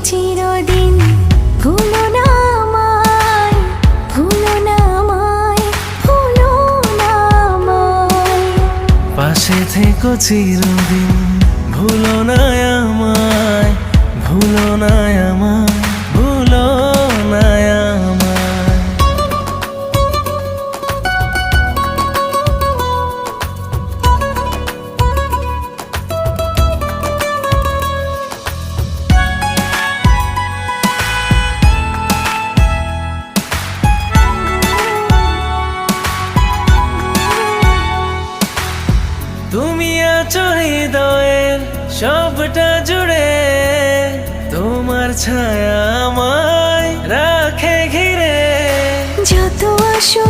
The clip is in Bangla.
চিরদিন ভুলো না আমায়, ভুলো না আমায়, ভুলো না আমায়। পাশে থেকো চিরদিন, ভুলো না আমায়, ভুলো না আমায়, ভুলো না আমায়। তুমি আছো হৃদয়ের সবটা জুড়ে, তোমার ছায়া আমায় রাখে ঘিরে। যত আসো